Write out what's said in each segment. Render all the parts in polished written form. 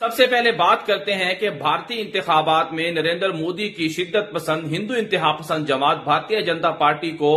سب سے پہلے بات کرتے ہیں کہ بھارتی انتخابات میں نریندر مودی کی شدت پسند ہندو انتہا پسند جماعت بھارتیہ جنتا پارٹی کو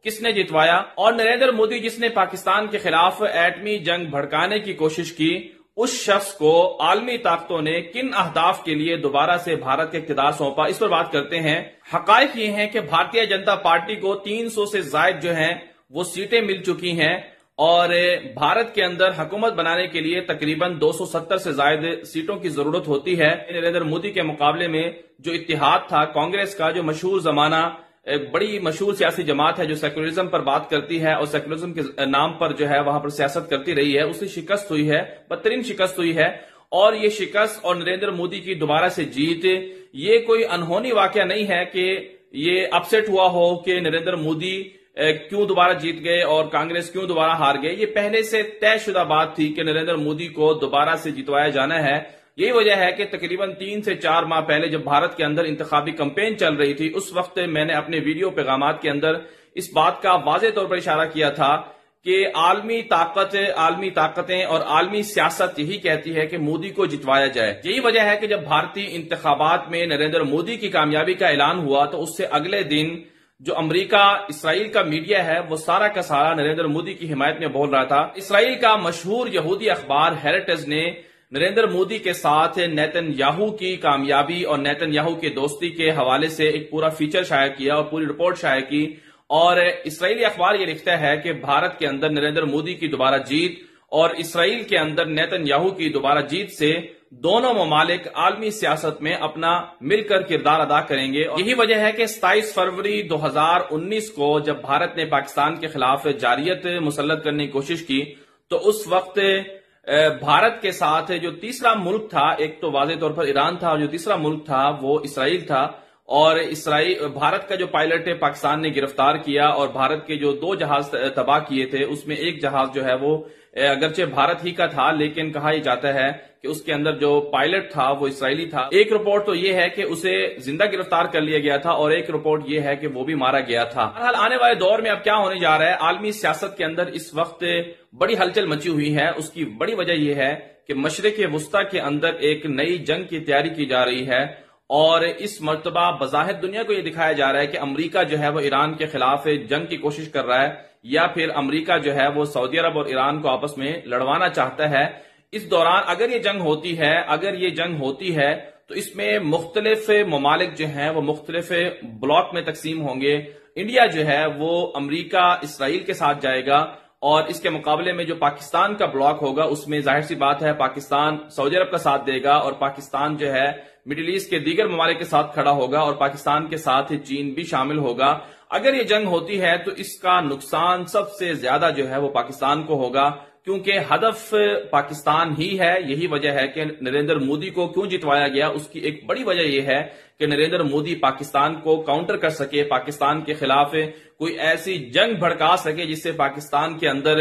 کس نے جتوایا، اور نریندر مودی جس نے پاکستان کے خلاف ایٹمی جنگ بھڑکانے کی کوشش کی، اس شخص کو عالمی طاقتوں نے کن اہداف کے لیے دوبارہ سے بھارت کا اقتدار سونپا، اس پر بات کرتے ہیں۔ حقائق یہ ہیں کہ بھارتیہ جنتا پارٹی کو 300 سے زائد جو ہیں وہ سیٹیں مل چکی ہیں، اور بھارت کے اندر حکومت بنانے کے لیے تقریباً 270 سے زائد سیٹوں کی ضرورت ہوتی ہے۔ نریندر مودی کے مقابلے میں جو اتحاد تھا کانگریس کا، جو مشہور زمانہ بڑی مشہور سیاسی جماعت ہے جو سیکولرزم پر بات کرتی ہے اور سیکولرزم کے نام پر جو ہے وہاں پر سیاست کرتی رہی ہے، اسے شکست ہوئی ہے، بدترین شکست ہوئی ہے۔ اور یہ شکست اور نریندر مودی کی دوبارہ سے جیت، یہ کوئی انہونی واقعہ نہیں ہے کہ یہ اپسیٹ ہوا ہو کہ نریندر مودی کیوں دوبارہ جیت گئے اور کانگریس کیوں دوبارہ ہار گئے۔ یہ پہلے سے طے شدہ بات تھی کہ نریندر مودی کو دوبارہ سے جتوایا جانا ہے۔ یہی وجہ ہے کہ تقریباً 3 سے 4 ماہ پہلے جب بھارت کے اندر انتخابی کمپین چل رہی تھی، اس وقت میں نے اپنے ویڈیو پیغامات کے اندر اس بات کا واضح طور پر اشارہ کیا تھا کہ عالمی طاقتیں اور عالمی سیاست یہی کہتی ہے کہ مودی کو جتوایا جائے۔ یہی وجہ ہے کہ جب بھارتی انتخابات میں نریندر مودی کی کامیابی کا اعلان ہوا تو اس سے اگلے دن جو امریکہ اسرائیل کا میڈیا ہے وہ سارا کا سارا نریندر مودی کی حمایت میں بول رہا تھا۔ اسرائیل کا مشہور یہودی اخبار ہیریٹیج نے نریندر مودی کے ساتھ نیتن یاہو کی کامیابی اور نیتن یاہو کے دوستی کے حوالے سے ایک پورا فیچر شائع کیا اور پوری رپورٹ شائع کی، اور اسرائیلی اخبار یہ لکھتا ہے کہ بھارت کے اندر نریندر مودی کی دوبارہ جیت اور اسرائیل کے اندر نیتن یاہو کی دوبارہ جیت سے دونوں ممالک عالمی سیاست میں اپنا مل کر کردار ادا کریں گے۔ یہی وجہ ہے کہ 27 فروری 2019 کو جب بھارت نے پاکستان کے خلاف جارحیت مسلط کرنے کی کوشش کی تو اس وقت بھارت کے ساتھ جو تیسرا ملک تھا، ایک تو واضح طور پر ایران تھا اور جو تیسرا ملک تھا وہ اسرائیل تھا، اور بھارت کا جو پائلٹ پاکستان نے گرفتار کیا اور بھارت کے جو 2 جہاز تباہ کیے تھے اس میں ایک جہاز جو ہے وہ اگرچہ بھارت ہی کا تھا لیکن کہا یہ جاتا ہے کہ اس کے اندر جو پائلٹ تھا وہ اسرائیلی تھا۔ ایک رپورٹ تو یہ ہے کہ اسے زندہ گرفتار کر لیا گیا تھا اور ایک رپورٹ یہ ہے کہ وہ بھی مارا گیا تھا۔ بہرحال آنے والے دور میں اب کیا ہونے جا رہا ہے، عالمی سیاست کے اندر اس وقت بڑی ہلچل مچی ہوئی ہے۔ اس کی بڑی وجہ یہ ہے کہ مشرق وسطی کے اندر ایک نئی جنگ کی تیاری کی جا رہی ہے، اور اس مرتبہ بظاہر دنیا کو یہ دکھایا جا رہا ہے کہ امریکہ جو ہے وہ ایران کے خلاف جنگ کی کوشش کر رہا ہے، یا پھر امریکہ جو ہے وہ سعودی عرب اور ایران کو آپس میں لڑوانا چاہتا ہے۔ اس دوران اگر یہ جنگ ہوتی ہے تو اس میں مختلف ممالک جو ہیں وہ مختلف بلاک میں تقسیم ہوں گے۔ انڈیا جو ہے وہ امریکہ اسرائیل کے ساتھ جائے گا، اور اس کے مقابلے میں جو پاکستان کا بلاک ہوگا اس میں ظاہر سی بات ہے پاکستان سعودی عرب کا ساتھ دے گا، اور پاکستان جو ہے مڈل ایسٹ کے دیگر ممالک کے ساتھ کھڑا ہوگا، اور پاکستان کے ساتھ چین بھی شامل ہوگا۔ اگر یہ جنگ ہوتی ہے تو اس کا نقصان سب سے زیادہ جو ہے وہ پاکستان کو ہوگا، کیونکہ ہدف پاکستان ہی ہے۔ یہی وجہ ہے کہ نریندر مودی کو کیوں جتوایا گیا، اس کی ایک بڑی وجہ یہ ہے کہ نریندر مودی پاکستان کو کاؤنٹر کر سکے، پاکستان کے خلاف کوئی ایسی جنگ بھڑکا سکے جس سے پاکستان کے اندر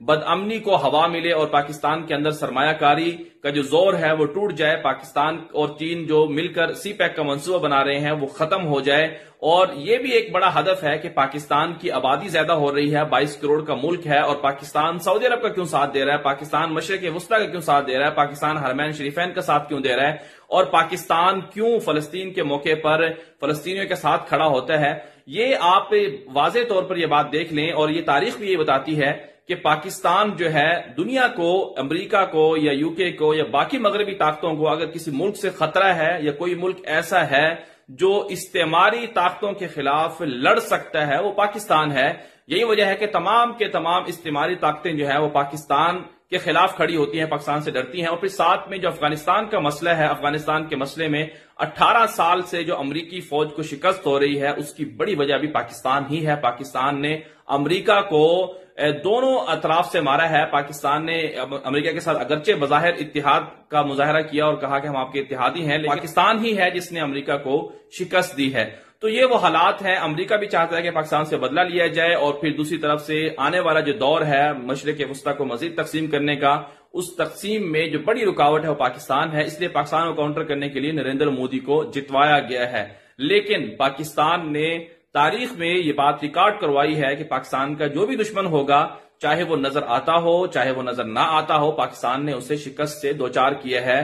بدامنی کو ہوا ملے اور پاکستان کے اندر سرمایہ کاری کا جو زور ہے وہ ٹوٹ جائے، پاکستان اور چین جو مل کر سی پیک کا منصوبہ بنا رہے ہیں وہ ختم ہو جائے۔ اور یہ بھی ایک بڑا ہدف ہے کہ پاکستان کی آبادی زیادہ ہو رہی ہے، 22 کروڑ کا ملک ہے، اور پاکستان سعودی عرب کا کیوں ساتھ دے رہا ہے، پاکستان مشرق وسطی کا کیوں ساتھ دے رہا ہے، پاکستان حرمین شریفین کا ساتھ کیوں دے رہا ہے، اور پاکستان کیوں فلسطین کے موقع پر فلسطینیوں کے ساتھ کھڑا ہوتا ہے۔ یہ آپ واضح طور پر یہ بات دیکھ لیں، اور یہ تاریخ بھی یہ بتاتی ہے کہ پاکستان جو ہے دنیا کو، امریکہ کو یا یو کے کو یا باقی مغربی طاقتوں کو اگر کسی ملک سے خطرہ ہے یا کوئی ملک ایسا ہے جو استعماری طاقتوں کے خلاف لڑ سکتا ہے وہ پاکستان ہے۔ یہی وجہ ہے کہ تمام کے تمام استعماری طاقتیں جو ہے وہ پاکستان کے خلاف کھڑی ہوتی ہیں، پاکستان سے ڈرتی ہیں۔ اور پھر ساتھ میں جو افغانستان کا مسئلہ ہے، افغانستان کے مسئلے میں 18 سال سے جو امریکی فوج کو شکست ہو رہی ہے اس کی بڑی وجہ بھی پاکستان ہی ہے۔ پاکستان نے امریکہ کو دونوں اطراف سے مارا ہے۔ پاکستان نے امریکہ کے ساتھ اگرچہ بظاہر اتحاد کا مظاہرہ کیا اور کہا کہ ہم آپ کے اتحادی ہیں، لیکن پاکستان ہی ہے جس نے امریکہ کو شکست دی ہے۔ تو یہ وہ حالات ہیں، امریکہ بھی چاہتا ہے کہ پاکستان سے بدلہ لیا جائے، اور پھر دوسری طرف سے آنے والا جو دور ہے مشرق وسطی کو مزید تقسیم کرنے کا، اس تقسیم میں جو بڑی رکاوٹ ہے وہ پاکستان ہے۔ اس لیے پاکستان کو کاؤنٹر کرنے کے لیے نریندر مودی کو جتوایا گیا ہے، لیکن پاکستان نے تاریخ میں یہ بات ریکارڈ کروائی ہے کہ پاکستان کا جو بھی دشمن ہوگا، چاہے وہ نظر آتا ہو چاہے وہ نظر نہ آتا ہو، پاکستان نے اسے شکست سے دوچار کیا ہے۔